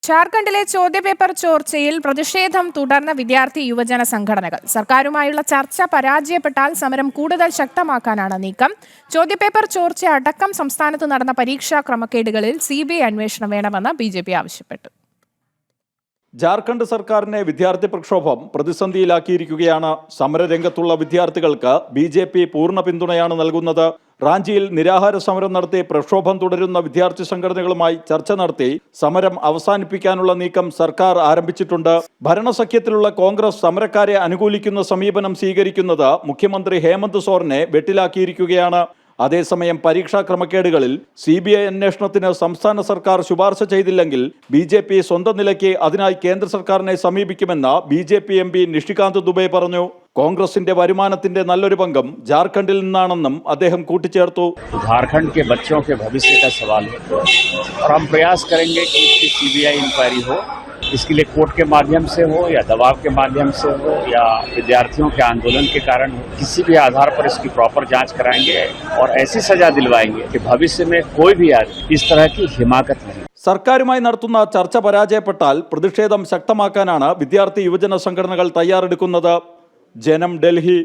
ജാർഖണ്ഡിലെ ചോദ്യപേപ്പർ ചോർച്ചയിൽ പ്രതിഷേധം തുടർന്ന വിദ്യാർത്ഥി യുവജന സംഘടനകൾ. സർക്കാരുമായുള്ള ചർച്ച പരാജയപ്പെട്ടാൽ സമരം കൂടുതൽ ശക്തമാക്കാനാണ് നീക്കം. ചോദ്യപേപ്പർ ചോർച്ച അടക്കം സംസ്ഥാനത്ത് നടന്ന പരീക്ഷാ ക്രമക്കേടുകളിൽ CBI അന്വേഷണം വേണമെന്ന് BJP ആവശ്യപ്പെട്ടു. ജാർഖണ്ഡ് സർക്കാരിനെ വിദ്യാർത്ഥി പ്രക്ഷോഭം പ്രതിസന്ധിയിലാക്കിയിരിക്കുകയാണ്. സമരരംഗത്തുള്ള വിദ്യാർത്ഥികൾക്ക് BJP പൂർണ്ണ പിന്തുണയാണ് നൽകുന്നത്. റാഞ്ചിയിൽ നിരാഹാര സമരം നടത്തി പ്രക്ഷോഭം തുടരുന്ന വിദ്യാർത്ഥി സംഘടനകളുമായി ചർച്ച നടത്തി സമരം അവസാനിപ്പിക്കാനുള്ള നീക്കം സർക്കാർ ആരംഭിച്ചിട്ടുണ്ട്. ഭരണസഖ്യത്തിലുള്ള കോൺഗ്രസ് സമരക്കാരെ അനുകൂലിക്കുന്ന സമീപനം സ്വീകരിക്കുന്നത് മുഖ്യമന്ത്രി ഹേമന്ത് സോറനെ വെട്ടിലാക്കിയിരിക്കുകയാണ്. അതേസമയം പരീക്ഷാ ക്രമക്കേടുകളിൽ CBI അന്വേഷണത്തിന് സംസ്ഥാന സർക്കാർ ശുപാർശ ചെയ്തില്ലെങ്കിൽ BJP സ്വന്തം നിലയ്ക്ക് അതിനായി കേന്ദ്ര സർക്കാരിനെ സമീപിക്കുമെന്ന് BJP MP നിഷികാന്ത് ദുബെ പറഞ്ഞു. കോൺഗ്രസിന്റെ വരുമാനത്തിന്റെ നല്ലൊരു പങ്കും ജാർഖണ്ഡിൽ നിന്നാണെന്നും അദ്ദേഹം കൂട്ടിച്ചേർത്തു. झारखंड के बच्चों के भविष्य का सवाल है और हम प्रयास करेंगे कि इसकी CBI इंक्वायरी हो. इसके लिए कोर्ट के माध्यम से हो या दबाव के माध्यम से हो या विद्यार्थियों के आंदोलन के कारण हो, किसी भी आधार पर इसकी प्रॉपर जांच कराएंगे और ऐसी सजा दिलवाएंगे कि भविष्य में कोई भी आदमी इस तरह की हिमाकत नहीं. സർക്കാരുമായി നടത്തുന്ന ചർച്ച പരാജയപ്പെട്ടാൽ പ്രതിഷേധം ശക്തമാക്കാനാണ് വിദ്യാർത്ഥി യുവജന സംഘടനകൾ തയ്യാറെടുക്കുന്നത്. ജനം, ഡൽഹി.